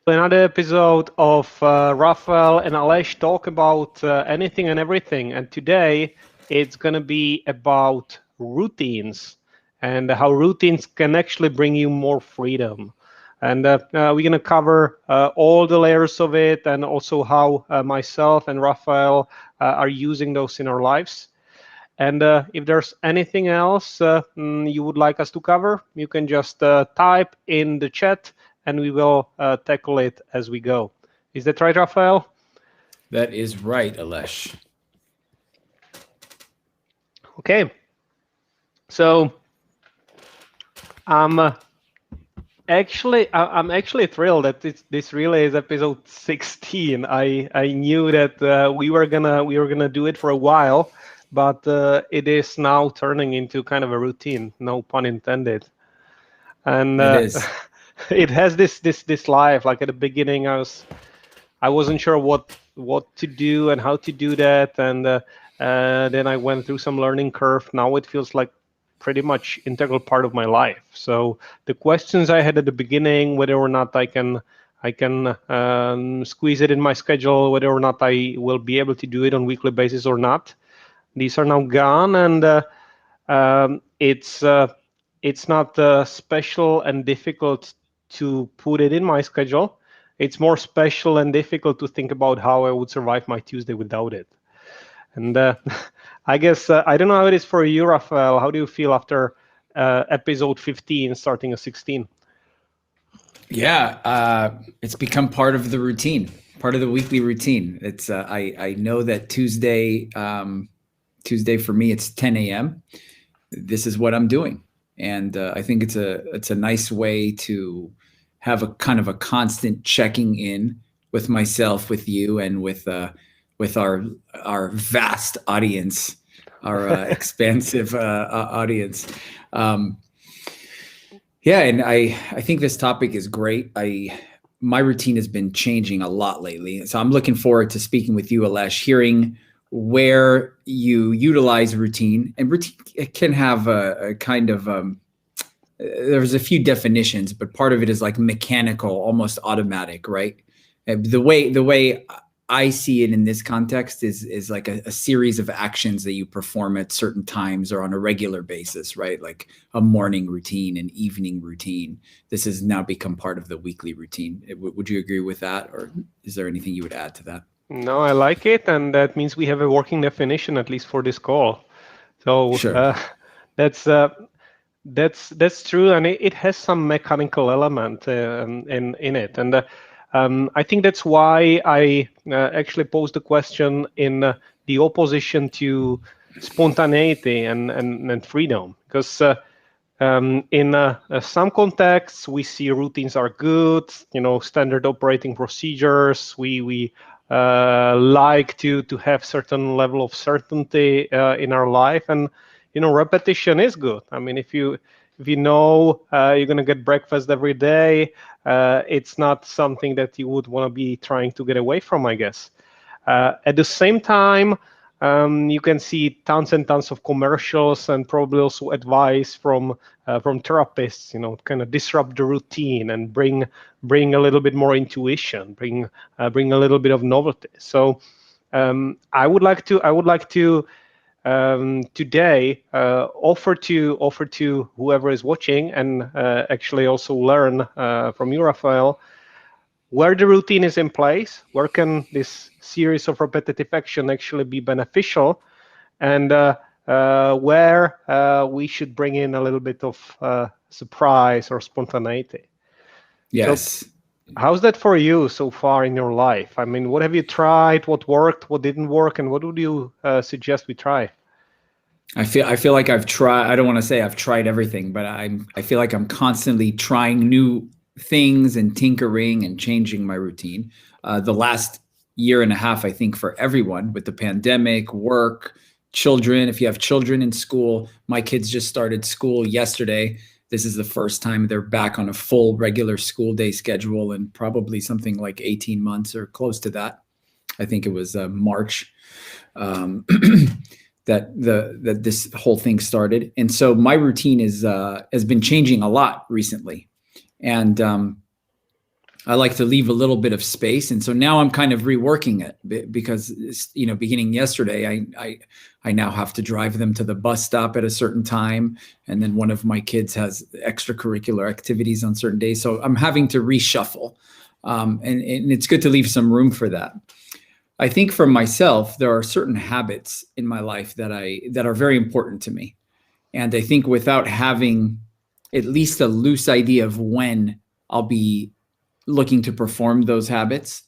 Another episode of Raphael and Alesh talk about anything and everything. And today it's going to be about routines and how routines can actually bring you more freedom. And we're going to cover all the layers of it and also how myself and Raphael are using those in our lives. And if there's anything else you would like us to cover, you can just type in the chat and we will tackle it as we go. Is that right, Raphael? That is right, Alesh. Okay. So I'm actually thrilled that this really is episode 16. I knew that we were gonna do it for a while, but it is now turning into kind of a routine, no pun intended. And It is. it has this life. Like at the beginning, I wasn't sure what to do and how to do that, and then I went through some learning curve. Now it feels like pretty much integral part of my life. So the questions I had at the beginning, whether or not I can squeeze it in my schedule, whether or not I will be able to do it on weekly basis or not, these are now gone, and it's not special and difficult to put it in my schedule. It's more special and difficult to think about how I would survive my Tuesday without it. And I guess I don't know how it is for you, Raphael. How do you feel after episode 15 starting at 16? Yeah, it's become part of the routine, part of the weekly routine. It's I know that Tuesday for me it's 10 a.m. This is what I'm doing, and I think it's a nice way to have a kind of a constant checking in with myself, with you, and with our vast audience, our expansive audience. Yeah, and I think this topic is great. My routine has been changing a lot lately, so I'm looking forward to speaking with you, Alesh, hearing where you utilize routine. And routine can have a kind of there's a few definitions, but part of it is like mechanical, almost automatic, right? The way I see it in this context is like a series of actions that you perform at certain times or on a regular basis, right? Like a morning routine, an evening routine. This has now become part of the weekly routine. Would you agree with that, or is there anything you would add to that? No, I like it, and that means we have a working definition at least for this call. So Sure. that's that's true, and it has some mechanical element in it, and I think that's why I actually posed the question in the opposition to spontaneity and freedom, because in some contexts we see routines are good, standard operating procedures. We like to have certain level of certainty in our life, and repetition is good. I mean, if you know you're going to get breakfast every day, it's not something that you would want to be trying to get away from, I guess. At the same time, you can see tons and tons of commercials and probably also advice from therapists, kind of disrupt the routine and bring a little bit more intuition, bring a little bit of novelty. So I would like to today offer to whoever is watching and actually also learn from you, Raphael, where the routine is in place, where can this series of repetitive action actually be beneficial, and where we should bring in a little bit of surprise or spontaneity. Yes. So how's that for you so far in your life? I mean, what have you tried? What worked? What didn't work? And what would you suggest we try? I feel like I've tried. I don't want to say I've tried everything, but I feel like I'm constantly trying new things and tinkering and changing my routine. The last year and a half, I think, for everyone with the pandemic, work, children. If you have children in school, my kids just started school yesterday. This is the first time they're back on a full regular school day schedule in probably something like 18 months or close to that. I think it was March. That this whole thing started, and so my routine has been changing a lot recently, and I like to leave a little bit of space. And so now I'm kind of reworking it because, beginning yesterday, I now have to drive them to the bus stop at a certain time. And then one of my kids has extracurricular activities on certain days. So I'm having to reshuffle. And it's good to leave some room for that. I think for myself, there are certain habits in my life that are very important to me. And I think without having at least a loose idea of when I'll be looking to perform those habits,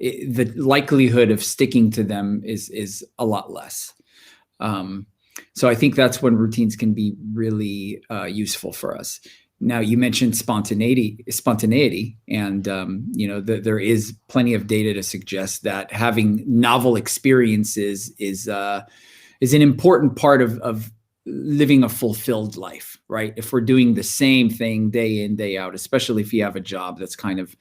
the likelihood of sticking to them is a lot less. So I think that's when routines can be really useful for us. Now, you mentioned spontaneity, and there is plenty of data to suggest that having novel experiences is an important part of living a fulfilled life, right? If we're doing the same thing day in, day out, especially if you have a job that's kind of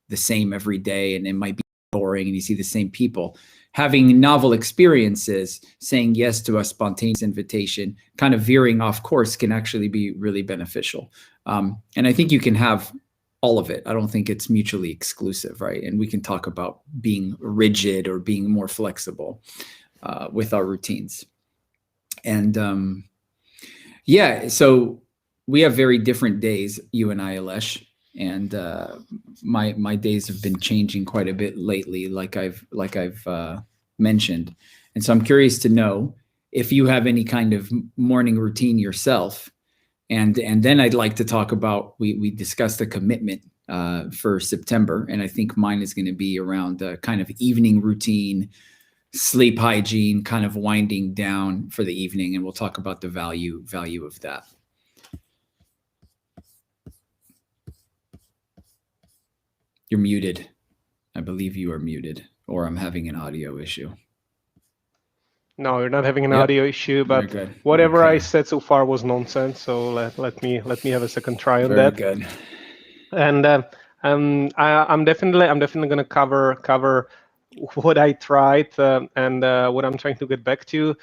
the same every day and it might be boring and you see the same people, having novel experiences, saying yes to a spontaneous invitation, kind of veering off course can actually be really beneficial. And I think you can have all of it. I don't think it's mutually exclusive, right? And we can talk about being rigid or being more flexible with our routines. And so we have very different days, you and I, Alesh, and my days have been changing quite a bit lately, like I've mentioned. And so I'm curious to know if you have any kind of morning routine yourself. And then I'd like to talk about, we discussed a commitment for September, and I think mine is going to be around a kind of evening routine, sleep hygiene, kind of winding down for the evening, and we'll talk about the value of that. You're muted. I believe you are muted, or I'm having an audio issue. No, you're not having an audio issue, but whatever I said so far was nonsense. So let me have a second try on that. Very good. And I'm definitely going to cover what I tried and what I'm trying to get back to.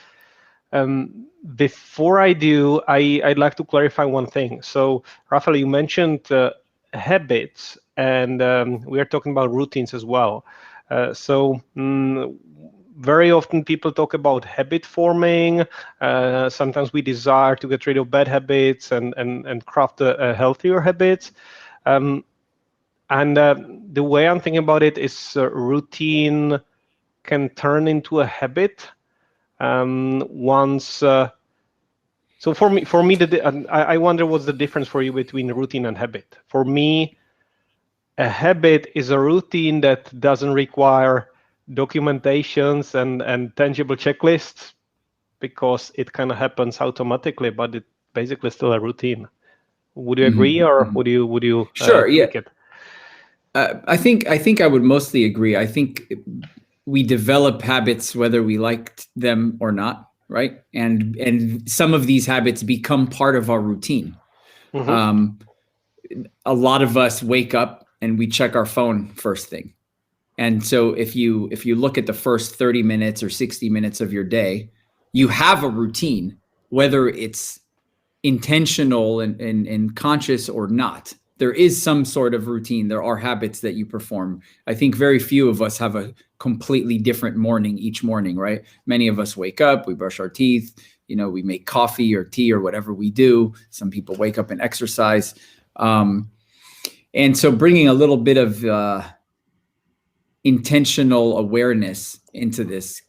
Before I do, I'd like to clarify one thing. So, Raphael, you mentioned habits, and we are talking about routines as well. Very often people talk about habit forming. Sometimes we desire to get rid of bad habits and craft a healthier habits. And the way I'm thinking about it is routine can turn into a habit once. So for me, I wonder what's the difference for you between routine and habit. For me, a habit is a routine that doesn't require documentations and tangible checklists because it kind of happens automatically, but it's basically still a routine. Would you agree, or would you sure? Yeah. it? I think I would mostly agree. I think we develop habits whether we like them or not, right? And some of these habits become part of our routine. A lot of us wake up and we check our phone first thing. And so if you look at the first 30 minutes or 60 minutes of your day, you have a routine, whether it's intentional and conscious or not. There is some sort of routine. There are habits that you perform. I think very few of us have a completely different morning each morning, right? Many of us wake up, we brush our teeth, we make coffee or tea or whatever we do. Some people wake up and exercise. And so bringing a little bit of intentional awareness into this,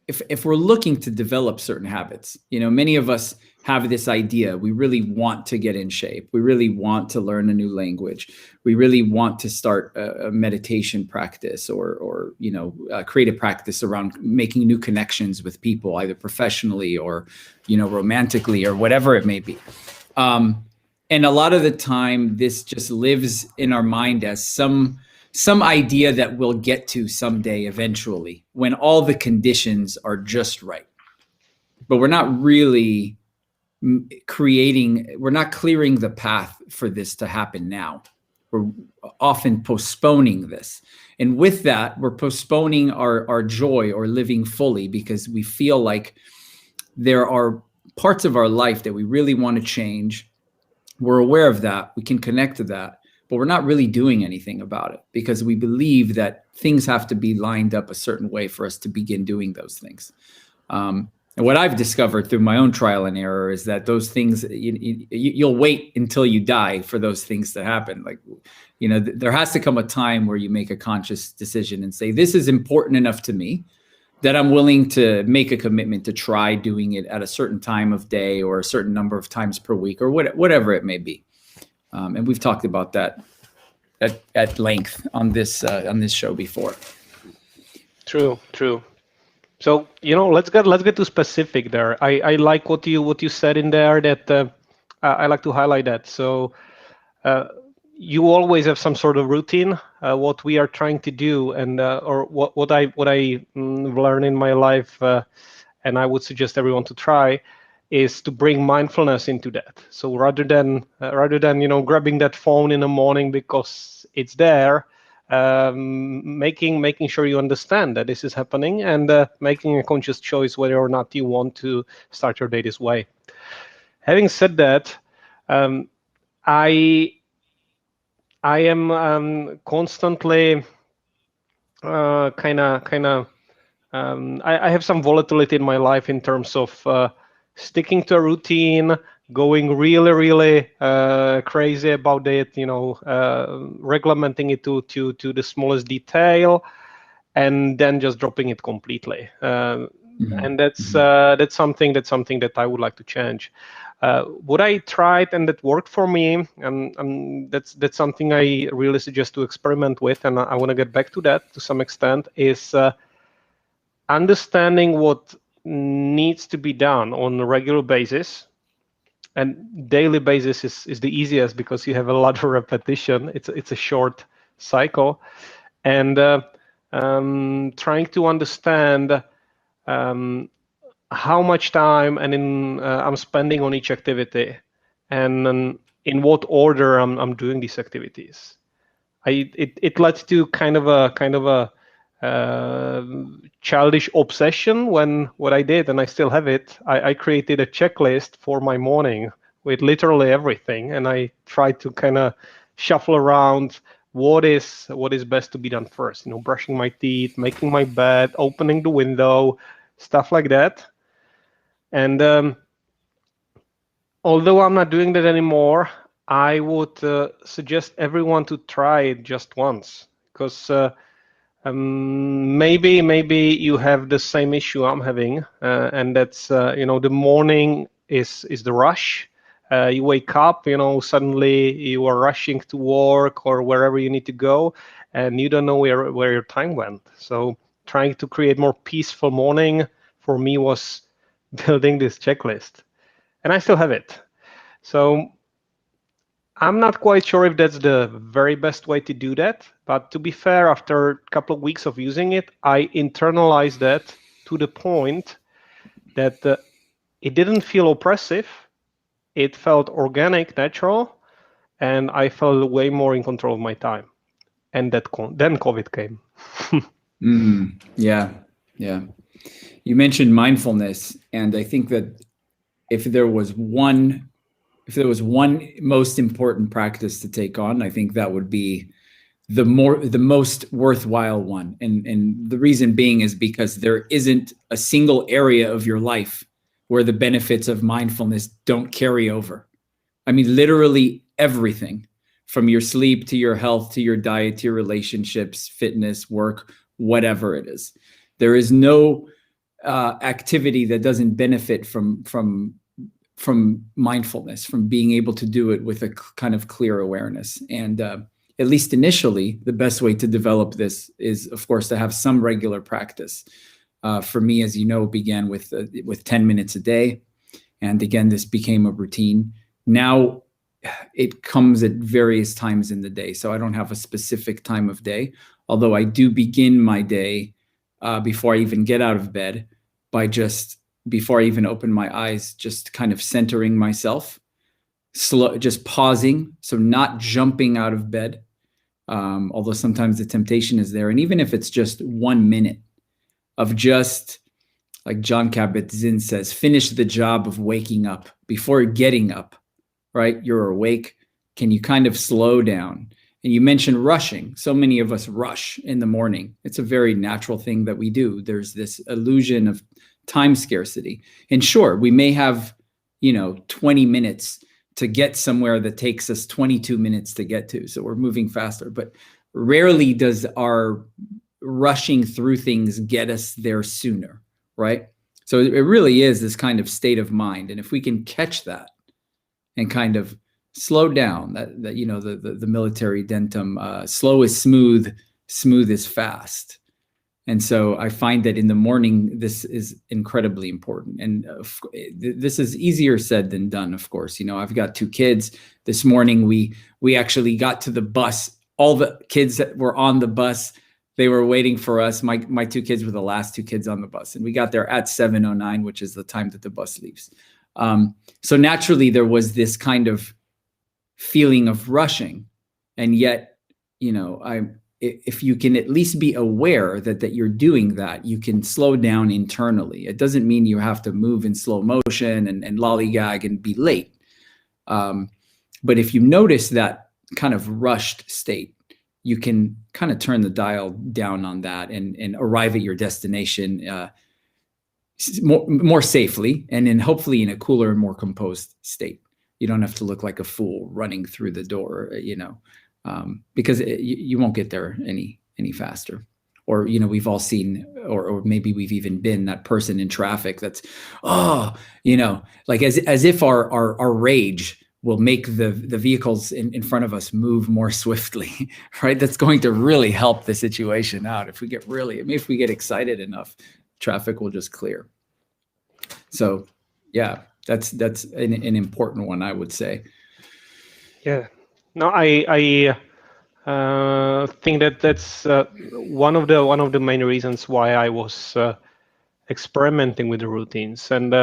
if we're looking to develop certain habits, many of us have this idea. We really want to get in shape. We really want to learn a new language. We really want to start a meditation practice or create a practice around making new connections with people, either professionally or, romantically or whatever it may be. And a lot of the time, this just lives in our mind as some idea that we'll get to someday eventually when all the conditions are just right. But we're not really we're not clearing the path for this to happen now. We're often postponing this. And with that, we're postponing our joy or living fully because we feel like there are parts of our life that we really want to change. We're aware of that. We can connect to that. but we're not really doing anything about it because we believe that things have to be lined up a certain way for us to begin doing those things. And what I've discovered through my own trial and error is that those things, you'll wait until you die for those things to happen. Like, there has to come a time where you make a conscious decision and say, this is important enough to me that I'm willing to make a commitment to try doing it at a certain time of day or a certain number of times per week or whatever it may be. And we've talked about that at length on this show before. True. So let's get to specific there. I like what you said in there that I like to highlight that. So you always have some sort of routine. What we are trying to do, and or what I learned in my life, and I would suggest everyone to try, is to bring mindfulness into that. So rather than grabbing that phone in the morning because it's there. Making sure you understand that this is happening and making a conscious choice whether or not you want to start your day this way. Having said that, I am constantly I have some volatility in my life in terms of sticking to a routine, going really crazy about it, regulating it to the smallest detail, and then just dropping it completely. And that's something that I would like to change. What I tried and that worked for me, and that's something I really suggest to experiment with, and I want to get back to that to some extent, is understanding what needs to be done on a regular basis. And daily basis is the easiest because you have a lot of repetition. It's a short cycle, and trying to understand how much time I'm spending on each activity, and in what order I'm doing these activities. It led to kind of a childish obsession when what I did, and I still have it, I created a checklist for my morning with literally everything, and I tried to kind of shuffle around what is best to be done first. Brushing my teeth, making my bed, opening the window, stuff like that. And although I'm not doing that anymore, I would suggest everyone to try it just once, because maybe you have the same issue I'm having, and that's the morning is the rush. You wake up, suddenly you are rushing to work or wherever you need to go, and you don't know where your time went. So trying to create more peaceful morning for me was building this checklist, and I still have it. So I'm not quite sure if that's the very best way to do that, but to be fair, after a couple of weeks of using it, I internalized that to the point that it didn't feel oppressive. It felt organic, natural, and I felt way more in control of my time. And then COVID came. Yeah. You mentioned mindfulness, and I think that if there was one most important practice to take on, I think that would be the most worthwhile one. And the reason being is because there isn't a single area of your life where the benefits of mindfulness don't carry over. I mean, literally everything, from your sleep to your health to your diet to your relationships, fitness, work, whatever it is. There is no activity that doesn't benefit from mindfulness, from being able to do it with a kind of clear awareness. And at least initially, the best way to develop this is, of course, to have some regular practice. For me, as you know, began with 10 minutes a day. And again, this became a routine. Now it comes at various times in the day. So I don't have a specific time of day, although I do begin my day before I even get out of bed by before I even open my eyes, just kind of centering myself, just pausing. So not jumping out of bed, although sometimes the temptation is there. And even if it's just 1 minute of just, like Jon Kabat-Zinn says, finish the job of waking up before getting up, right? You're awake, can you kind of slow down? And you mentioned rushing. So many of us rush in the morning. It's a very natural thing that we do. There's this illusion of time scarcity. And sure, we may have, 20 minutes to get somewhere that takes us 22 minutes to get to. So we're moving faster, but rarely does our rushing through things get us there sooner, right? So it really is this kind of state of mind. And if we can catch that and kind of slow down, that the military dentum, slow is smooth, smooth is fast. And so I find that in the morning, this is incredibly important. And this is easier said than done, of course. I've got 2 kids. This morning, we actually got to the bus. All the kids that were on the bus, they were waiting for us. My 2 kids were the last 2 kids on the bus. And we got there at 7:09, which is the time that the bus leaves. So naturally, there was this kind of feeling of rushing. And yet, if you can at least be aware that you're doing that, you can slow down internally. It doesn't mean you have to move in slow motion and lollygag and be late. But if you notice that kind of rushed state, you can kind of turn the dial down on that and arrive at your destination more safely and hopefully in a cooler and more composed state. You don't have to look like a fool running through the door, because you won't get there any faster. Or, we've all seen, or maybe we've even been that person in traffic that's, like as if our rage will make the vehicles in front of us move more swiftly, right? That's going to really help the situation out. If we get excited enough, traffic will just clear. So yeah, that's an important one, I would say. Yeah. No, I think that's one of the main reasons why I was experimenting with the routines, and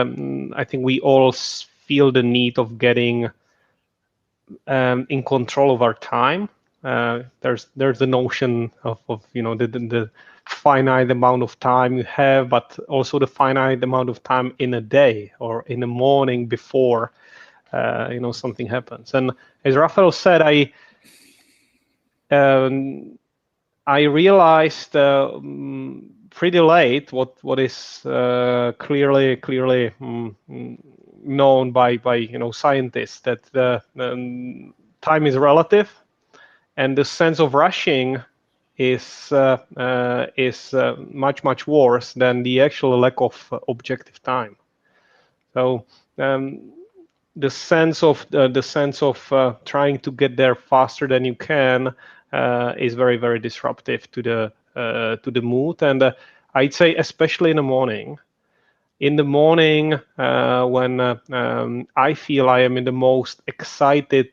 I think we all feel the need of getting in control of our time. There's the notion of the finite amount of time you have, but also the finite amount of time in a day or in the morning before something happens. And as Raphael said, I realized pretty late what is clearly known by scientists, that the time is relative, and the sense of rushing is much worse than the actual lack of objective time. So the sense of trying to get there faster than you can is very, very disruptive to the mood. And I'd say especially in the morning. In the morning, when I feel I am in the most excited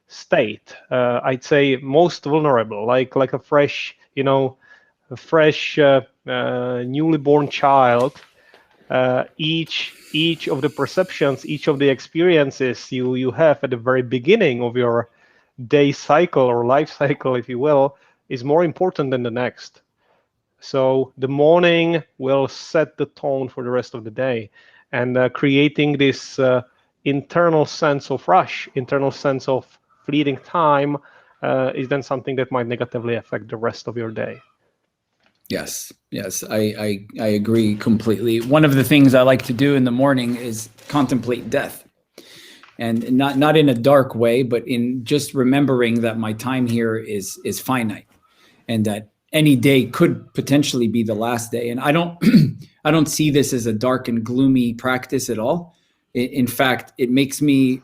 state, I'd say most vulnerable, like a fresh, newly born child. Each of the perceptions, each of the experiences you have at the very beginning of your day cycle or life cycle, if you will, is more important than the next. So the morning will set the tone for the rest of the day, and creating this internal sense of rush, internal sense of fleeting time is then something that might negatively affect the rest of your day. Yes, I agree completely. One of the things I like to do in the morning is contemplate death, and not in a dark way, but in just remembering that my time here is finite, and that any day could potentially be the last day. And I don't see this as a dark and gloomy practice at all. In fact, it makes me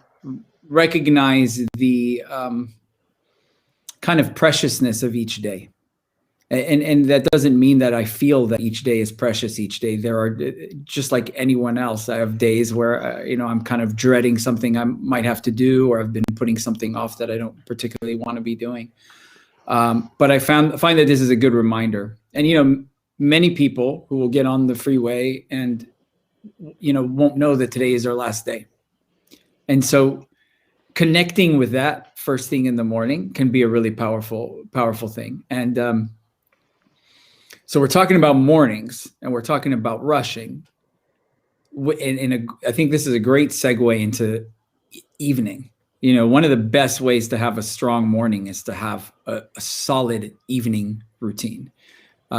recognize the kind of preciousness of each day. And that doesn't mean that I feel that each day is precious each day. There are, just like anyone else, I have days where, I'm kind of dreading something I might have to do, or I've been putting something off that I don't particularly want to be doing. But I find that this is a good reminder. And, many people who will get on the freeway and, won't know that today is their last day. And so connecting with that first thing in the morning can be a really powerful thing. And, so we're talking about mornings, and we're talking about rushing. I think this is a great segue into evening. one of the best ways to have a strong morning is to have a solid evening routine.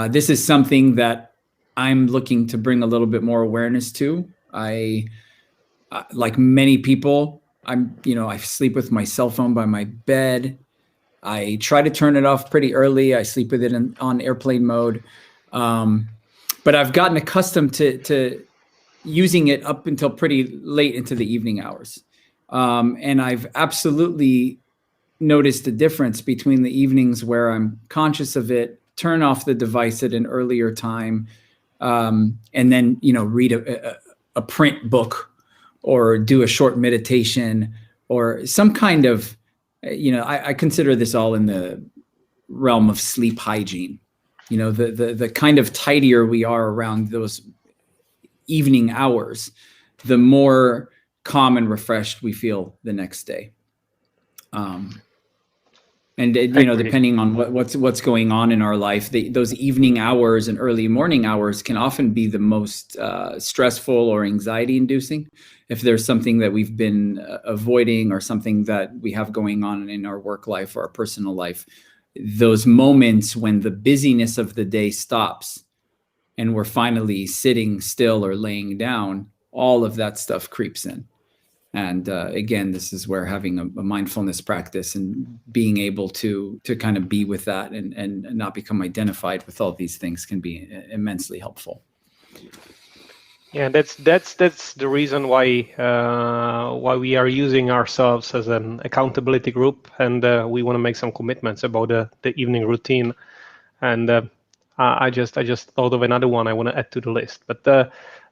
This is something that I'm looking to bring a little bit more awareness to. Like many people, I sleep with my cell phone by my bed. I try to turn it off pretty early. I sleep with it on airplane mode. But I've gotten accustomed to using it up until pretty late into the evening hours. And I've absolutely noticed a difference between the evenings where I'm conscious of it, turn off the device at an earlier time, and then, read a print book or do a short meditation or some kind of, I consider this all in the realm of sleep hygiene. The kind of tidier we are around those evening hours, the more calm and refreshed we feel the next day. And depending on what's going on in our life, those evening hours and early morning hours can often be the most stressful or anxiety inducing. If there's something that we've been avoiding or something that we have going on in our work life or our personal life, those moments when the busyness of the day stops and we're finally sitting still or laying down, all of that stuff creeps in. And again, this is where having a mindfulness practice and being able to kind of be with that and not become identified with all these things can be immensely helpful. Yeah, that's the reason why we are using ourselves as an accountability group, and we want to make some commitments about the evening routine. And I just thought of another one I want to add to the list. But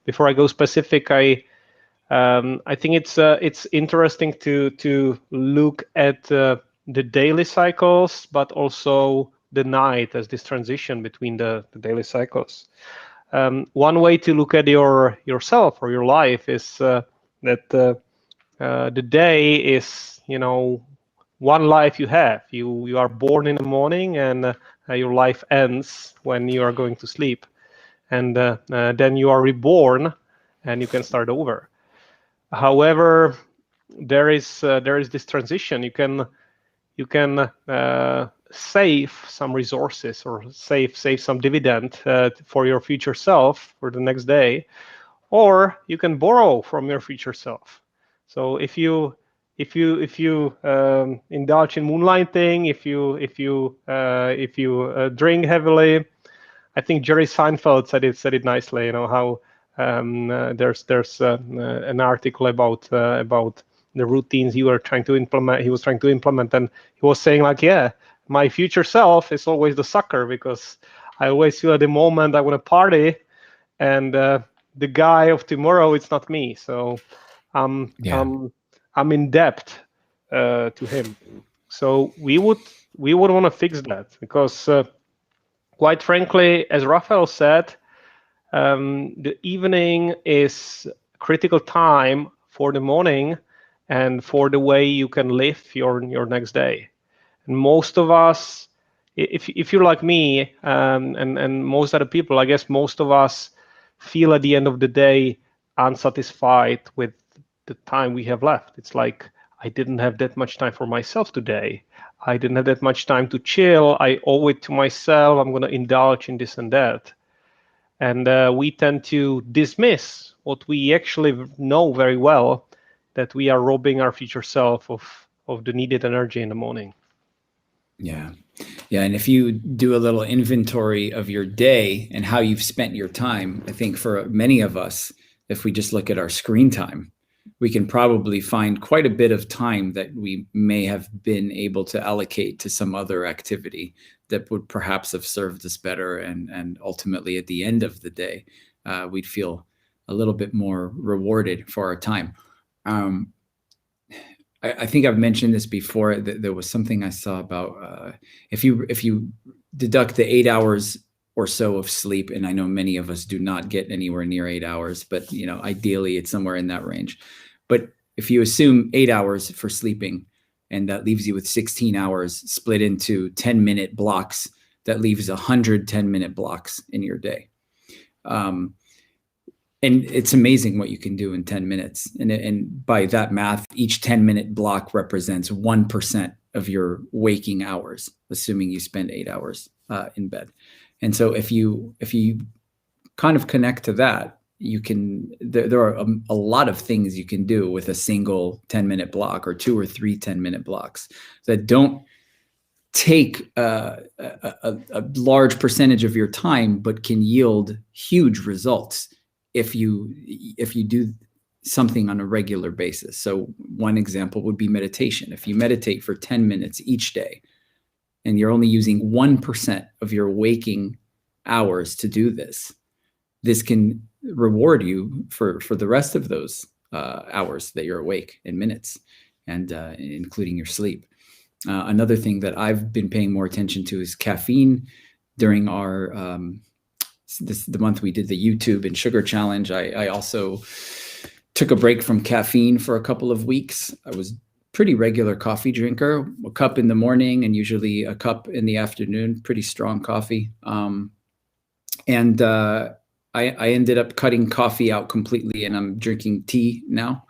before I go specific, I think it's interesting to look at the daily cycles, but also the night as this transition between the daily cycles. One way to look at yourself or your life is that the day is, one life you have. You are born in the morning, and your life ends when you are going to sleep, and then you are reborn, and you can start over. However, there is this transition. You can save some resources or save some dividend for your future self for the next day, or you can borrow from your future self. So if you indulge in moonlighting, if you drink heavily, I think Jerry Seinfeld said it nicely. How there's an article about the routines he was trying to implement, and he was saying like, yeah, my future self is always the sucker, because I always feel at the moment I want to party, and the guy of tomorrow, it's not me. So I'm in debt to him. So we would want to fix that, because quite frankly, as Raphael said, the evening is critical time for the morning and for the way you can live your next day. And most of us, if you're like me, and most other people, I guess most of us feel at the end of the day unsatisfied with the time we have left. It's like, I didn't have that much time for myself today. I didn't have that much time to chill. I owe it to myself. I'm going to indulge in this and that. And we tend to dismiss what we actually know very well, that we are robbing our future self of the needed energy in the morning. Yeah. And if you do a little inventory of your day and how you've spent your time, I think for many of us, if we just look at our screen time, we can probably find quite a bit of time that we may have been able to allocate to some other activity that would perhaps have served us better. And ultimately, at the end of the day, we'd feel a little bit more rewarded for our time. I think I've mentioned this before. That there was something I saw about if you deduct the 8 hours or so of sleep, and I know many of us do not get anywhere near 8 hours, but ideally it's somewhere in that range. But if you assume 8 hours for sleeping, and that leaves you with 16 hours split into 10-minute blocks, that leaves 100 10-minute blocks in your day. And it's amazing what you can do in 10 minutes. And by that math, each 10-minute block represents 1% of your waking hours, assuming you spend 8 hours in bed. And so if you kind of connect to that, you can, there are a lot of things you can do with a single 10-minute block, or 2 or 3 10-minute blocks that don't take a large percentage of your time, but can yield huge results if you do something on a regular basis. So one example would be meditation. If you meditate for 10 minutes each day, and you're only using 1% of your waking hours to do this, this can reward you for the rest of those hours that you're awake in minutes, and including your sleep. Another thing that I've been paying more attention to is caffeine. During our the month we did the YouTube and sugar challenge, I also took a break from caffeine for a couple of weeks. I was pretty regular coffee drinker, a cup in the morning and usually a cup in the afternoon, pretty strong coffee. And I ended up cutting coffee out completely, and I'm drinking tea now,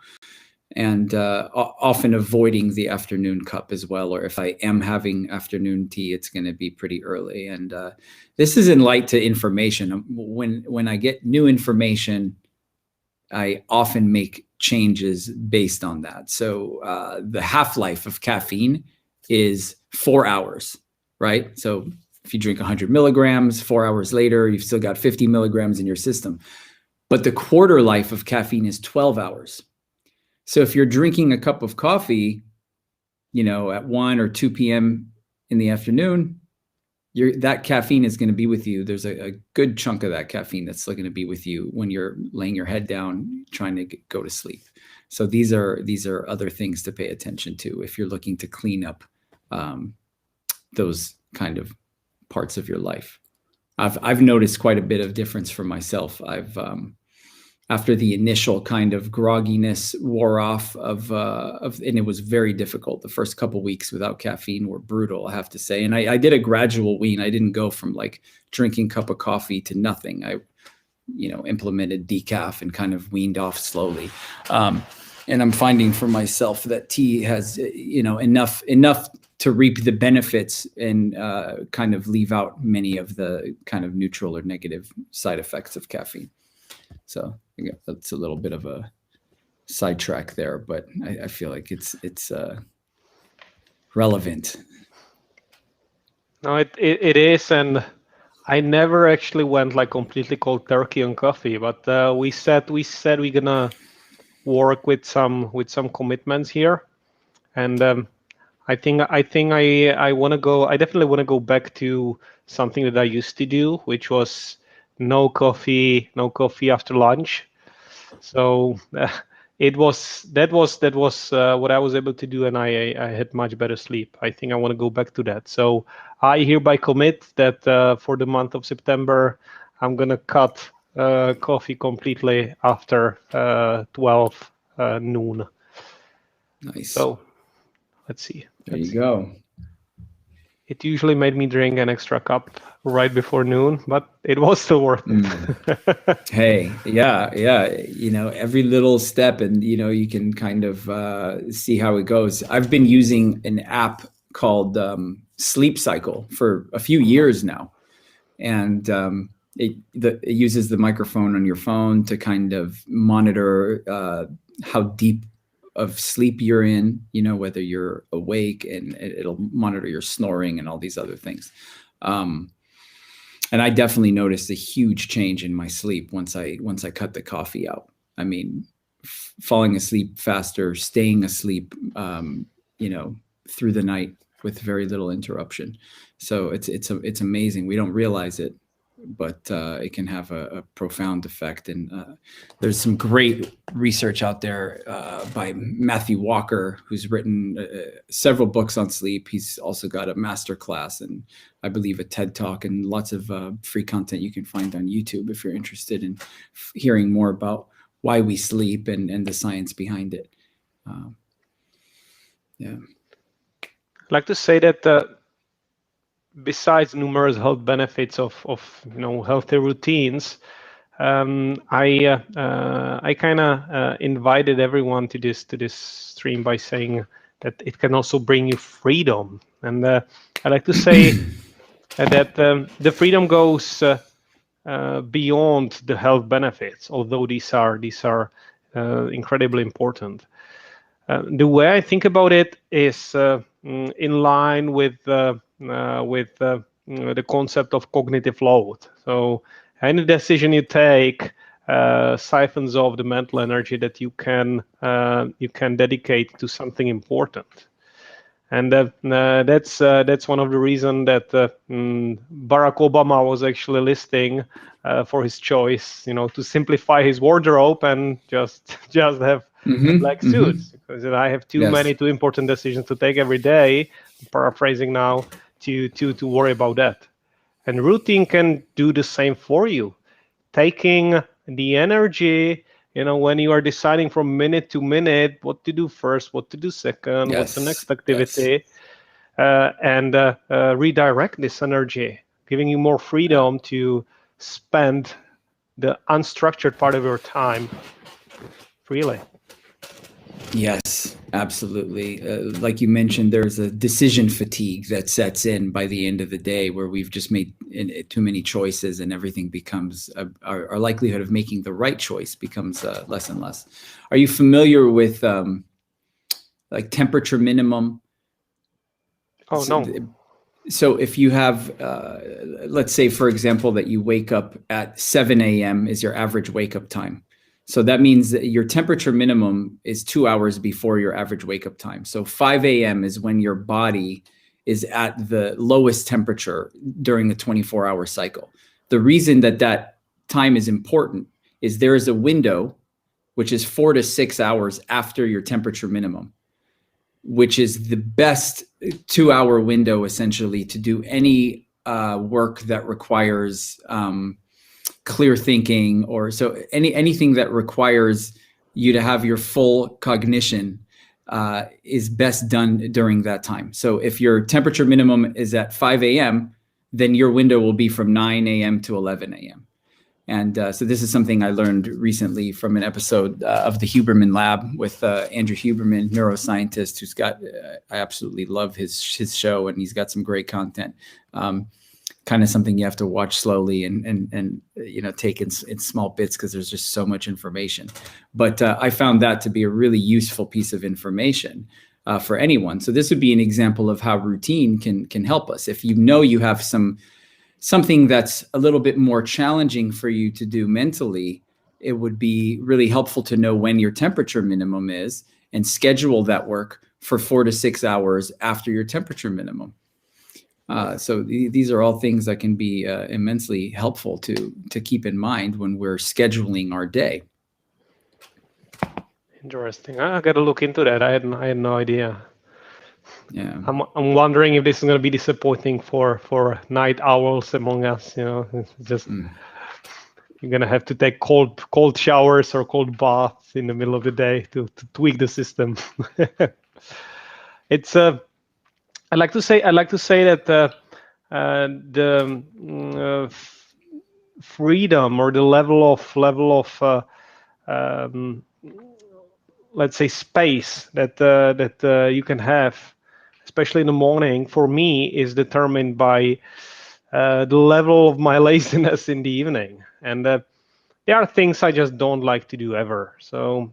and often avoiding the afternoon cup as well. Or if I am having afternoon tea, it's going to be pretty early. And this is in light to information. When I get new information, I often make changes based on that. So the half-life of caffeine is 4 hours, right? So if you drink 100 milligrams, 4 hours later, you've still got 50 milligrams in your system. But the quarter life of caffeine is 12 hours. So if you're drinking a cup of coffee, at 1 or 2 p.m. in the afternoon, that caffeine is going to be with you. There's a good chunk of that caffeine that's still going to be with you when you're laying your head down, trying to go to sleep. So these are other things to pay attention to if you're looking to clean up those kind of parts of your life. I've noticed quite a bit of difference for myself. I've after the initial kind of grogginess wore off and it was very difficult. The first couple weeks without caffeine were brutal, I have to say. And I did a gradual wean. I didn't go from like drinking a cup of coffee to nothing. I, implemented decaf and kind of weaned off slowly. And I'm finding for myself that tea has, enough to reap the benefits and kind of leave out many of the kind of neutral or negative side effects of caffeine. So that's a little bit of a sidetrack there, but I feel like it's relevant. No, it is, and I never actually went like completely cold turkey on coffee, but we said we're gonna work with some commitments here, and I think I want to go. I definitely want to go back to something that I used to do, which was no coffee after lunch. So that was what I was able to do, and I had much better sleep. I think I want to go back to that. So I hereby commit that for the month of September, I'm gonna cut coffee completely after 12 noon. Nice. So let's see. There you go. It usually made me drink an extra cup right before noon, but it was still worth it. Hey, yeah. Every little step, and you can kind of see how it goes. I've been using an app called Sleep Cycle for a few years now, and it uses the microphone on your phone to kind of monitor how deep of sleep you're in, whether you're awake, and it'll monitor your snoring and all these other things. And I definitely noticed a huge change in my sleep once I cut the coffee out. I mean, falling asleep faster, staying asleep, through the night with very little interruption. So it's amazing. We don't realize it, but it can have a profound effect. And there's some great research out there by Matthew Walker, who's written several books on sleep. He's also got a master class and I believe a TED Talk, and lots of free content you can find on YouTube if you're interested in hearing more about why we sleep and the science behind it. Yeah. I'd like to say that besides numerous health benefits of healthy routines, I kind of invited everyone to this stream by saying that it can also bring you freedom, and I like to say that the freedom goes beyond the health benefits, although these are incredibly important. The way I think about it is in line with the concept of cognitive load. So any decision you take siphons off the mental energy that you can dedicate to something important. And that's one of the reasons that Barack Obama was actually listing for his choice, to simplify his wardrobe and just have black suits, because I have too important decisions to take every day. Paraphrasing now, to worry about that. And routine can do the same for you, taking the energy, when you are deciding from minute to minute what to do first, what to do second, what's the next activity, and redirect this energy, giving you more freedom to spend the unstructured part of your time freely. Yes, absolutely. Like you mentioned, there's a decision fatigue that sets in by the end of the day, where we've just made too many choices, and everything becomes our likelihood of making the right choice becomes less and less. Are you familiar with like temperature minimum? Oh, no. So if you have, let's say, for example, that you wake up at 7 a.m. is your average wake up time. So that means that your temperature minimum is 2 hours before your average wake up time. So 5 a.m. is when your body is at the lowest temperature during the 24-hour cycle. The reason that time is important is there is a window, which is 4 to 6 hours after your temperature minimum, which is the best 2-hour window essentially to do any work that requires clear thinking, or so anything that requires you to have your full cognition is best done during that time. So if your temperature minimum is at 5 a.m., then your window will be from 9 a.m. to 11 a.m. And so this is something I learned recently from an episode of the Huberman Lab with Andrew Huberman, neuroscientist, who's got, I absolutely love his show, and he's got some great content. Kind of something you have to watch slowly and take in small bits, because there's just so much information. But I found that to be a really useful piece of information for anyone. So this would be an example of how routine can help us. If you have something that's a little bit more challenging for you to do mentally, it would be really helpful to know when your temperature minimum is and schedule that work for 4 to 6 hours after your temperature minimum. So these are all things that can be immensely helpful to keep in mind when we're scheduling our day. Interesting. I got to look into that. I had no idea. Yeah. I'm wondering if this is going to be disappointing for night owls among us. It's just you're going to have to take cold showers or cold baths in the middle of the day to tweak the system. It's I like to say that the freedom, or the level of let's say space that you can have, especially in the morning, for me is determined by the level of my laziness in the evening. And there are things I just don't like to do ever. So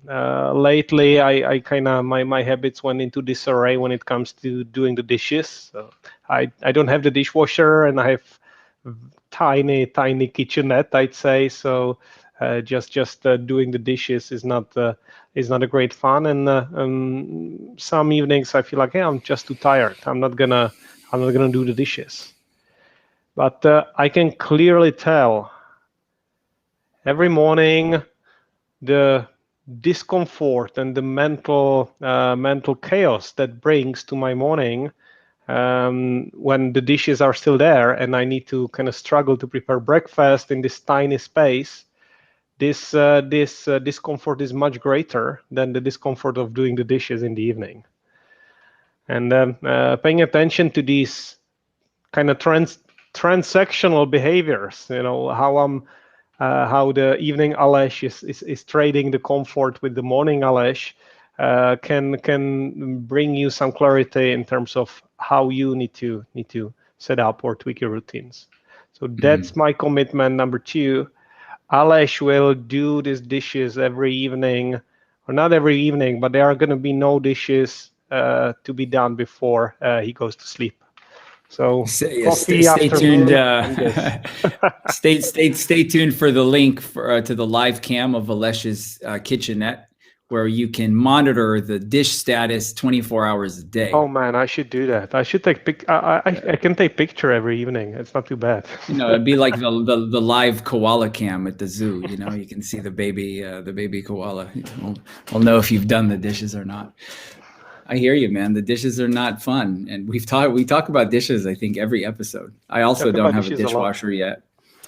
lately, I kind of my habits went into disarray when it comes to doing the dishes. So I don't have the dishwasher, and I have tiny kitchenette, I'd say. So just doing the dishes is not a great fun. And some evenings I feel like, hey, I'm just too tired. I'm not gonna do the dishes. But I can clearly tell every morning the discomfort and the mental chaos that brings to my morning when the dishes are still there and I need to kind of struggle to prepare breakfast in this tiny space. This discomfort is much greater than the discomfort of doing the dishes in the evening. And paying attention to these kind of transactional behaviors, how how the evening Alesh is trading the comfort with the morning Alesh can bring you some clarity in terms of how you need to set up or tweak your routines. So that's my commitment. Number two, Alesh will do these dishes every evening, or not every evening, but there are going to be no dishes to be done before he goes to sleep. So coffee Stay after tuned. meal and this. Stay tuned for the link to the live cam of Alesh's kitchenette, where you can monitor the dish status 24 hours a day. Oh man, I should do that. I should take I can take picture every evening. It's not too bad. It'd be like the live koala cam at the zoo. You can see the baby koala. We'll know if you've done the dishes or not. I hear you, man. The dishes are not fun, and we talk about dishes, I think, every episode. I also don't have a dishwasher yet.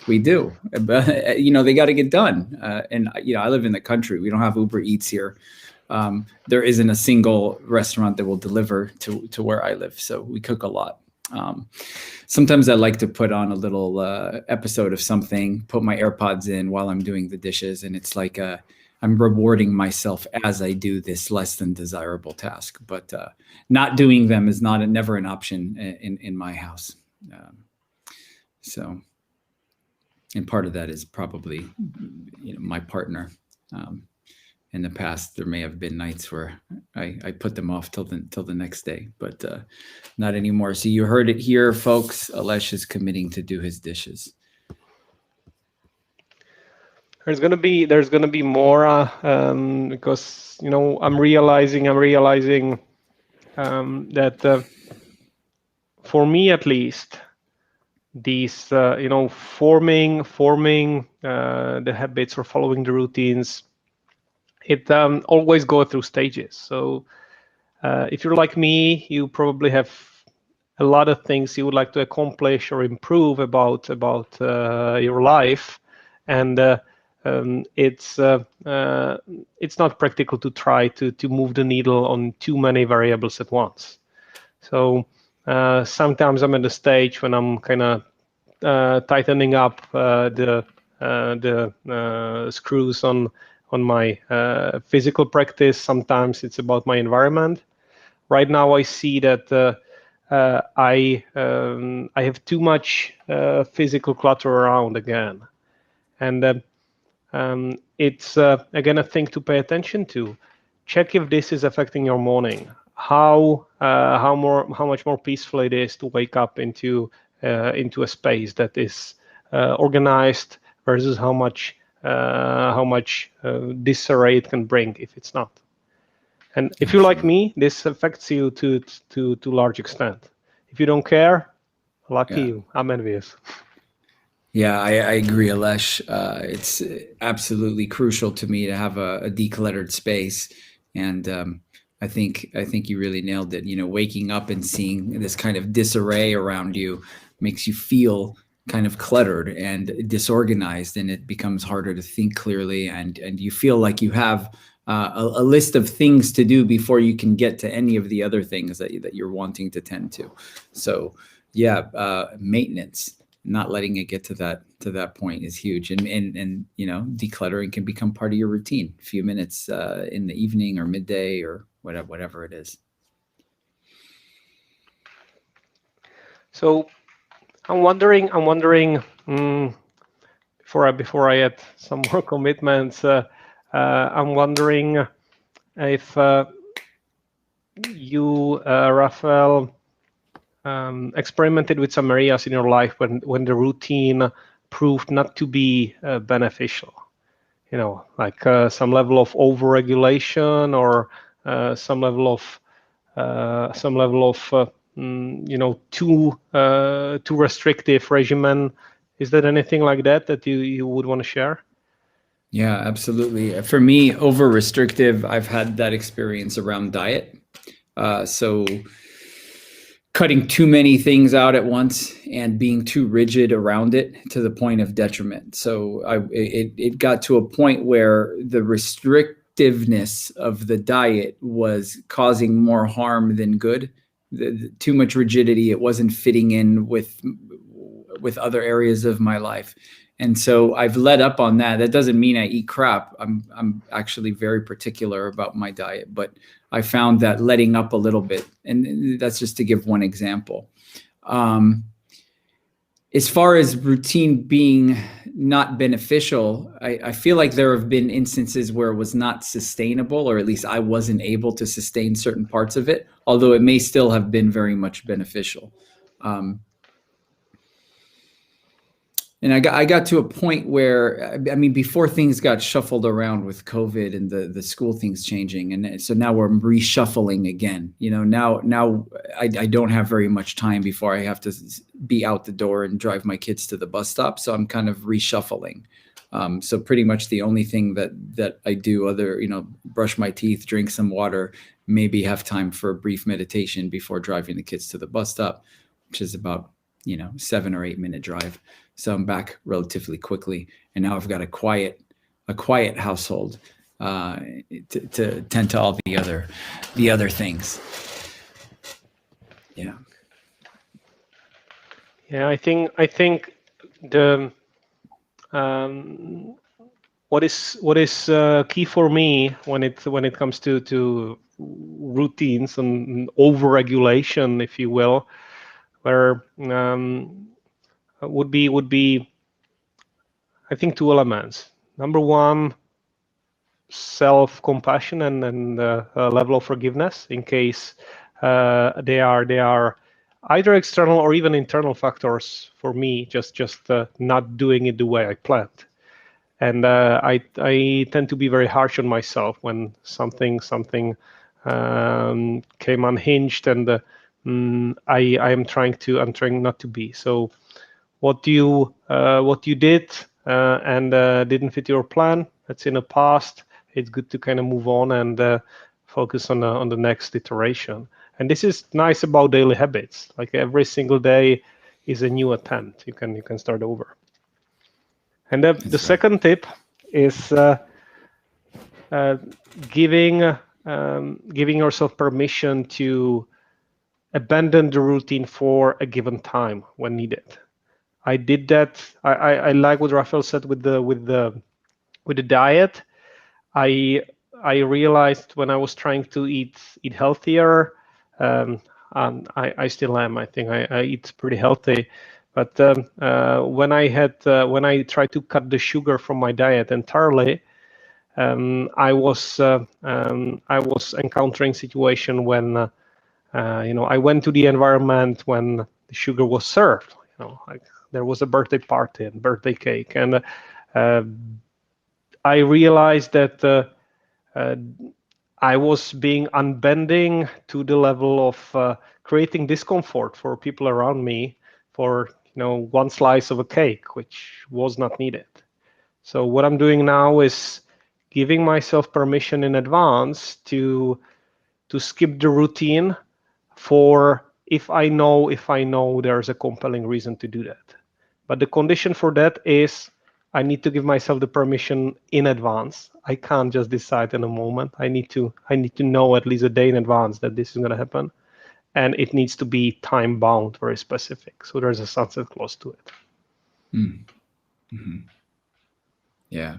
We do, but they got to get done. And I live in the country. We don't have Uber Eats here. There isn't a single restaurant that will deliver to where I live, so we cook a lot. Sometimes I like to put on a little episode of something, put my AirPods in while I'm doing the dishes, and it's like I'm rewarding myself as I do this less than desirable task. But not doing them is never an option in my house. And part of that is probably my partner. In the past, there may have been nights where I put them off till the next day, but not anymore. So you heard it here, folks. Alesh is committing to do his dishes. There's gonna be more because I'm realizing that for me at least, these forming the habits or following the routines, it always go through stages. So if you're like me, you probably have a lot of things you would like to accomplish or improve about your life, and it's not practical to try to move the needle on too many variables at once. So sometimes I'm at the stage when I'm kind of tightening up the screws on my physical practice. Sometimes it's about my environment. Right now, I see that I have too much physical clutter around again, and it's again a thing to pay attention to. Check if this is affecting your morning. How much more peaceful it is to wake up into a space that is organized versus how much disarray it can bring if it's not. And if you're like me, this affects you to large extent. If you don't care, lucky you. I'm envious. Yeah, I agree, Alesh. It's absolutely crucial to me to have a decluttered space, and I think you really nailed it. Waking up and seeing this kind of disarray around you makes you feel kind of cluttered and disorganized, and it becomes harder to think clearly, and you feel like you have a list of things to do before you can get to any of the other things that you're wanting to tend to. So yeah, maintenance, not letting it get to that point is huge, and decluttering can become part of your routine. A few minutes in the evening or midday or whatever it is. So I'm wondering before I add some more commitments, I'm wondering if you, Raphael, experimented with some areas in your life when the routine proved not to be beneficial. Like some level of overregulation or some level of too restrictive regimen. Is there anything like that you would want to share? Yeah, absolutely. For me, over restrictive, I've had that experience around diet. So cutting too many things out at once and being too rigid around it to the point of detriment. So it got to a point where the restrictiveness of the diet was causing more harm than good. Too much rigidity, it wasn't fitting in with other areas of my life. And so I've let up on that. That doesn't mean I eat crap. I'm actually very particular about my diet, but I found that letting up a little bit, and that's just to give one example. As far as routine being not beneficial, I feel like there have been instances where it was not sustainable, or at least I wasn't able to sustain certain parts of it, although it may still have been very much beneficial. And I got to a point where, I mean, before things got shuffled around with COVID and the school things changing. And so now we're reshuffling again. Now I don't have very much time before I have to be out the door and drive my kids to the bus stop. So I'm kind of reshuffling. So pretty much the only thing that I do other, brush my teeth, drink some water, maybe have time for a brief meditation before driving the kids to the bus stop, which is about 7 or 8 minute drive. So I'm back relatively quickly, and now I've got a quiet household to tend to all the other things. Yeah. Yeah, I think the what is key for me when it comes to routines and overregulation, if you will, where would be I think 2 elements. Number one, self-compassion and a level of forgiveness in case they are either external or even internal factors for me, just not doing it the way I planned. And I tend to be very harsh on myself when something came unhinged, and I'm trying not to be. So what you did and didn't fit your plan, that's in the past. It's good to kind of move on and focus on the next iteration. And this is nice about daily habits. Like every single day is a new attempt. You can start over. And the second tip is giving yourself permission to abandon the routine for a given time when needed. I did that. I like what Raphael said with the diet. I realized when I was trying to eat healthier, and I still am. I think I eat pretty healthy, but when I tried to cut the sugar from my diet entirely, I was encountering situation when I went to the environment when the sugar was served. Like there was a birthday party and birthday cake, and I realized that I was being unbending to the level of creating discomfort for people around me for one slice of a cake, which was not needed. So what I'm doing now is giving myself permission in advance to skip the routine for if I know there's a compelling reason to do that. But the condition for that is I need to give myself the permission in advance. I can't just decide in a moment. I need to know at least a day in advance that this is going to happen, and it needs to be time bound, very specific. So there's a sunset clause to it. Mm-hmm. Yeah.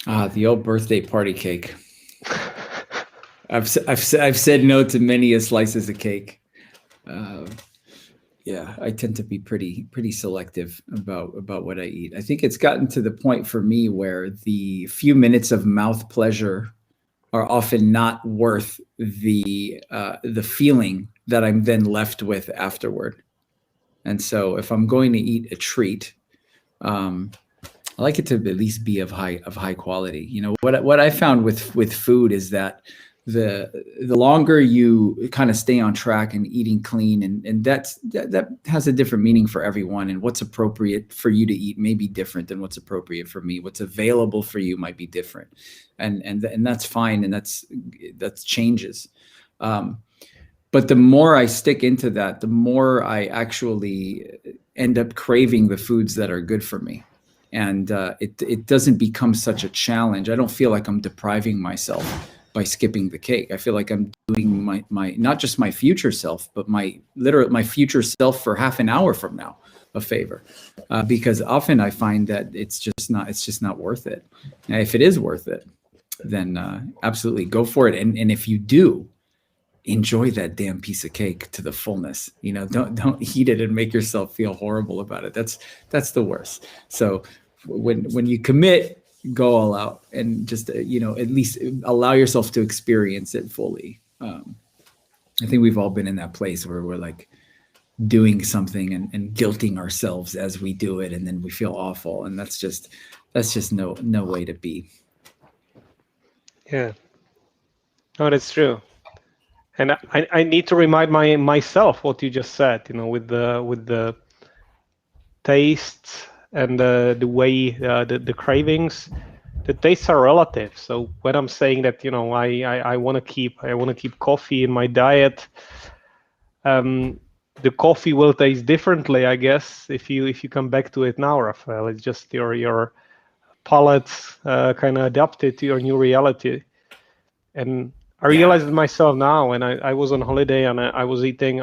The old birthday party cake. I've said no to many a slices of cake. Yeah, I tend to be pretty selective about what I eat. I think it's gotten to the point for me where the few minutes of mouth pleasure are often not worth the feeling that I'm then left with afterward. And so if I'm going to eat a treat, I like it to at least be of high quality. What I found with food is that the longer you kind of stay on track and eating clean, and that has a different meaning for everyone, and what's appropriate for you to eat may be different than what's appropriate for me. What's available for you might be different, and that's fine, and that's changes. But the more I stick into that, the more I actually end up craving the foods that are good for me. And it doesn't become such a challenge. I don't feel like I'm depriving myself by skipping the cake. I feel like I'm doing my not just my future self, but my future self for half an hour from now a favor, because often I find that it's just not worth it. And if it is worth it, then absolutely go for it. And if you do, enjoy that damn piece of cake to the fullness. Don't eat it and make yourself feel horrible about it. That's the worst. So when you commit, go all out and just at least allow yourself to experience it fully. I think we've all been in that place where we're like doing something and guilting ourselves as we do it, and then we feel awful, and that's just no way to be. Yeah, no, that's true. And I need to remind myself what you just said, with the taste and the way the cravings. The tastes are relative. So when I'm saying that, I want to keep coffee in my diet, the coffee will taste differently, I guess, if you come back to it now, Raphael. It's just your palate kind of adapted to your new reality. And I realized it myself now when I was on holiday and I was eating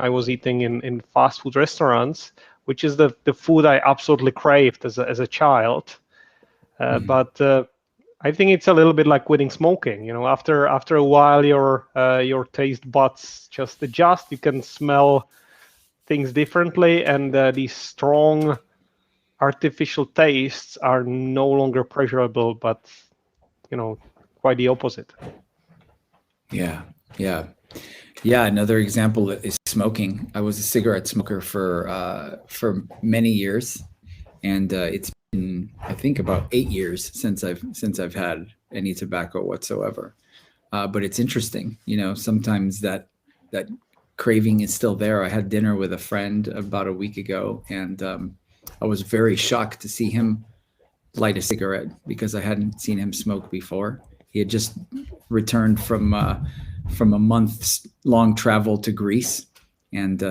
in fast food restaurants, which is the food I absolutely craved as a child. But I think it's a little bit like quitting smoking. After a while, your taste buds just adjust. You can smell things differently, and these strong artificial tastes are no longer pleasurable, but quite the opposite. Yeah. Another example is smoking. I was a cigarette smoker for many years, and it's been, I think, about 8 years since I've had any tobacco whatsoever. But it's interesting, sometimes that craving is still there. I had dinner with a friend about a week ago, and I was very shocked to see him light a cigarette because I hadn't seen him smoke before. He had just returned from a month's long travel to Greece, and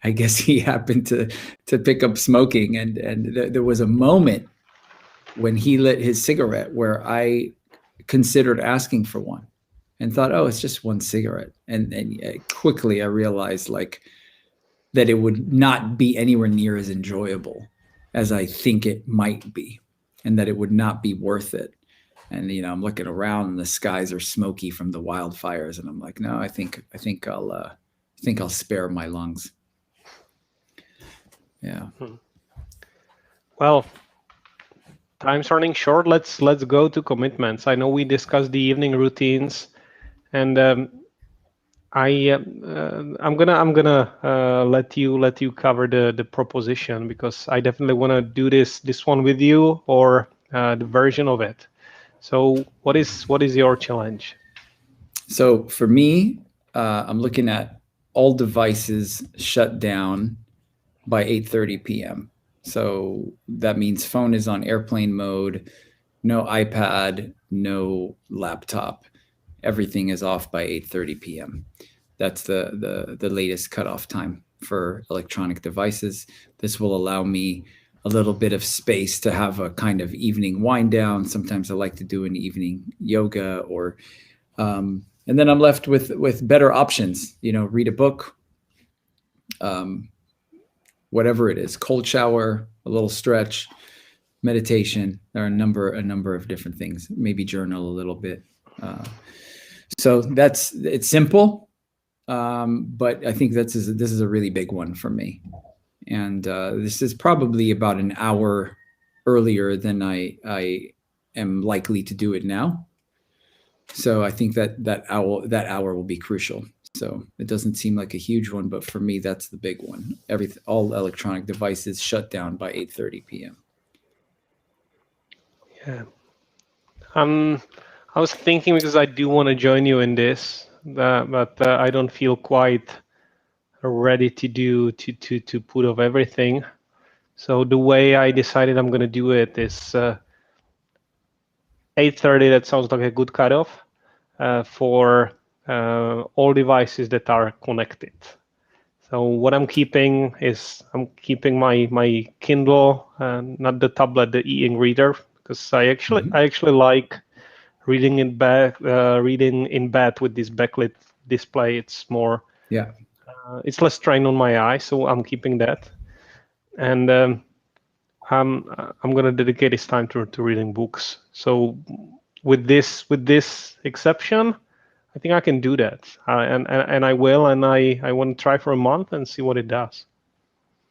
I guess he happened to pick up smoking. And there was a moment when he lit his cigarette where I considered asking for one, and thought, oh, it's just one cigarette. And quickly I realized that it would not be anywhere near as enjoyable as I think it might be, and that it would not be worth it. And I'm looking around and the skies are smoky from the wildfires, and I'm like, no, I think I'll spare my lungs. Yeah. Well, time's running short. Let's go to commitments. I know we discussed the evening routines, and I'm gonna let you cover the proposition, because I definitely want to do this one with you, or the version of it. So what is your challenge? So for me, I'm looking at all devices shut down by 8:30 p.m. So that means phone is on airplane mode, no iPad, no laptop. Everything is off by 8:30 p.m. That's the latest cutoff time for electronic devices. This will allow me a little bit of space to have a kind of evening wind down. Sometimes I like to do an evening yoga, or and then I'm left with better options. Read a book, whatever it is, cold shower, a little stretch, meditation. There are a number of different things. Maybe journal a little bit. So it's simple, but I think this is a really big one for me. And this is probably about an hour earlier than I am likely to do it now. So I think that hour will be crucial. So it doesn't seem like a huge one, but for me, that's the big one. All electronic devices shut down by 8:30 p.m. Yeah. I was thinking, because I do want to join you in this, but I don't feel quite ready to put off everything. So the way I decided I'm going to do it is 8:30. That sounds like a good cutoff for all devices that are connected. So what I'm keeping my Kindle, not the tablet, the e-ink reader, because I actually like reading in bed with this backlit display. It's more, it's less strain on my eyes, so I'm keeping that. And I'm gonna dedicate this time to reading books. So with this exception, I think I can do that, and I will, and I want to try for a month and see what it does.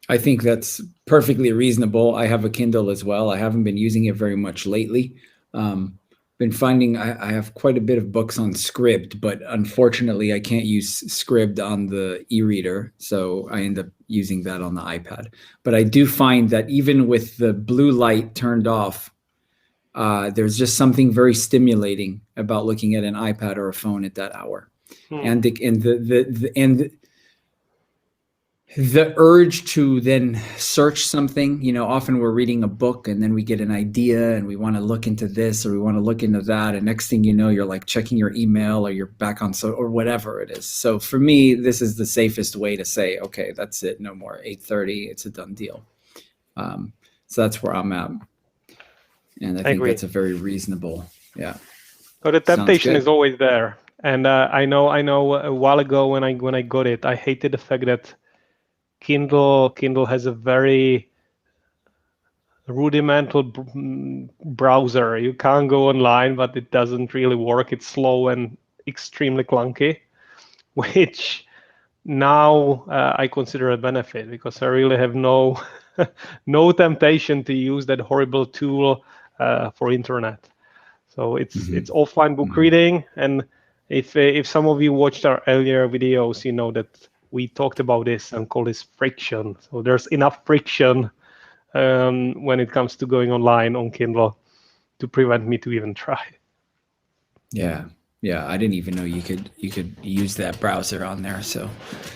I think that's perfectly reasonable. I have a Kindle as well. I haven't been using it very much lately. Been finding I have quite a bit of books on Scribd, but unfortunately I can't use Scribd on the e-reader, so I end up using that on the iPad. But I do find that even with the blue light turned off, there's just something very stimulating about looking at an iPad or a phone at that hour. And the urge to then search something, you know, often we're reading a book and then we get an idea and we want to look into this or we want to look into that. And next thing you know, you're like checking your email or you're back on or whatever it is. So for me, this is the safest way to say, okay, that's it. No more 8:30. It's a done deal. So that's where I'm at. And I think that's a very reasonable, But the temptation is always there. And I know a while ago when I got it, I hated the fact that Kindle has a very rudimental browser. You can't go online, but it doesn't really work. It's slow and extremely clunky, which now I consider a benefit because I really have no temptation to use that horrible tool for internet. So it's offline book reading. And if some of you watched our earlier videos, you know that we talked about this and call this friction. So there's enough friction when it comes to going online on Kindle to prevent me to even try. Yeah, I didn't even know you could use that browser on there. So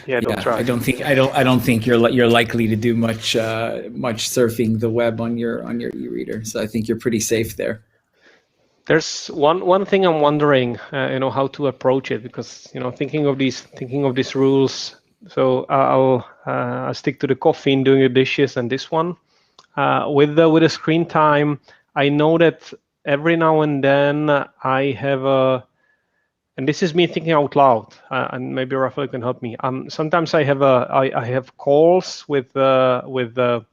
don't try. I don't think you're likely to do much surfing the web on your e-reader. So I think you're pretty safe there. There's one thing I'm wondering, how to approach it, because thinking of these rules. So I'll stick to the caffeine, doing the dishes, and this one with the screen time. I know that every now and then I have and this is me thinking out loud, and maybe Raphael can help me. Sometimes I have calls with a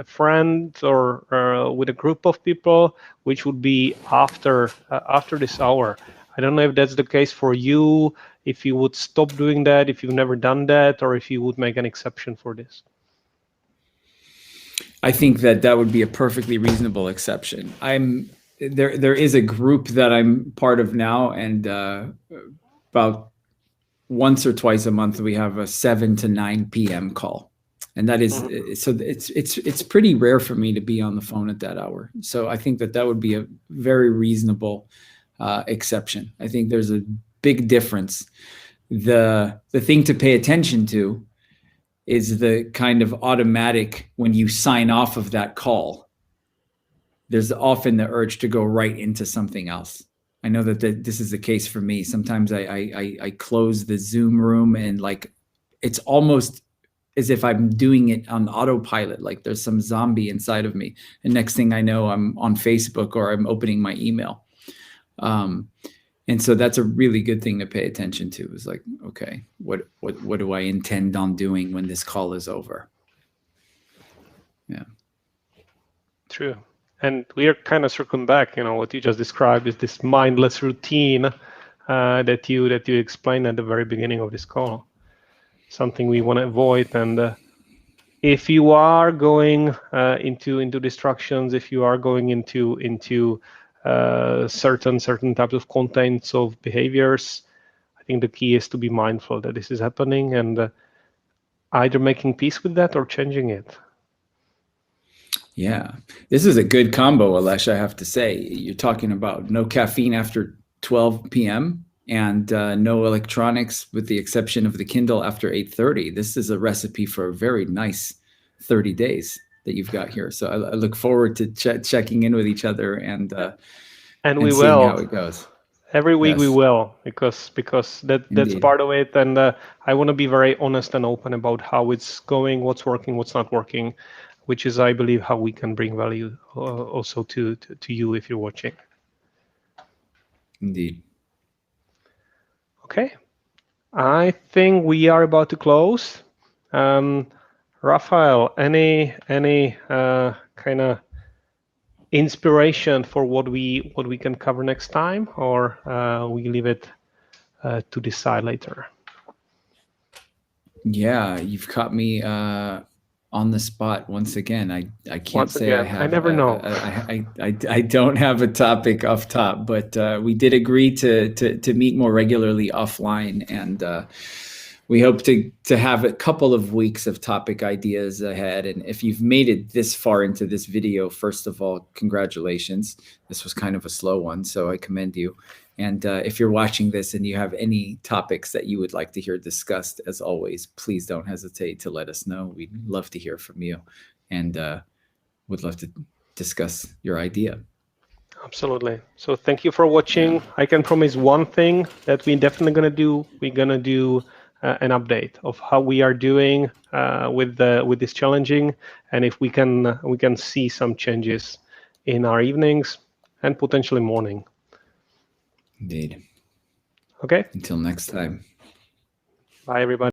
friend or with a group of people, which would be after this hour. I don't know if that's the case for you, if you would stop doing that, if you've never done that, or if you would make an exception for this. I think that would be a perfectly reasonable exception. There is a group that I'm part of now, and about once or twice a month we have a 7 to 9 p.m. call. And that is, so it's pretty rare for me to be on the phone at that hour. So I think that would be a very reasonable exception. I think there's a big difference. The thing to pay attention to is the kind of automatic, when you sign off of that call, there's often the urge to go right into something else. I know that this is the case for me. Sometimes I close the Zoom room and like, it's almost as if I'm doing it on autopilot, like there's some zombie inside of me. And next thing I know, I'm on Facebook or I'm opening my email. And so that's a really good thing to pay attention to. Is like, okay, what do I intend on doing when this call is over? Yeah. True. And we are kind of circling back, what you just described is this mindless routine that you explained at the very beginning of this call. Something we want to avoid. And if you are going into distractions, if you are going into certain types of contents of behaviors, I think the key is to be mindful that this is happening and either making peace with that or changing it. Yeah, this is a good combo, Alesh, I have to say. You're talking about no caffeine after 12 p.m. and no electronics with the exception of the Kindle after 8:30. This is a recipe for a very nice 30 days that you've got here. So I look forward to checking in with each other and we seeing will. How it goes. Every week we will, because that's part of it. And I want to be very honest and open about how it's going, what's working, what's not working, which is, I believe, how we can bring value also to you if you're watching. Indeed. Okay. I think we are about to close. Raphael, any kind of inspiration for what we can cover next time, or we leave it to decide later? Yeah, you've caught me on the spot once again. I can't Once say I again, I have. never know. I don't have a topic off top, but we did agree to meet more regularly offline, and we hope to have a couple of weeks of topic ideas ahead. And if you've made it this far into this video, first of all, congratulations. This was kind of a slow one, so I commend you. And if you're watching this and you have any topics that you would like to hear discussed, as always, please don't hesitate to let us know. We'd love to hear from you, and would love to discuss your idea. Absolutely. So thank you for watching. Yeah. I can promise one thing that we're definitely going to do. We're going to do an update of how we are doing with this challenging, and if we can see some changes in our evenings and potentially morning. Indeed. Okay. Until next time. Bye, everybody.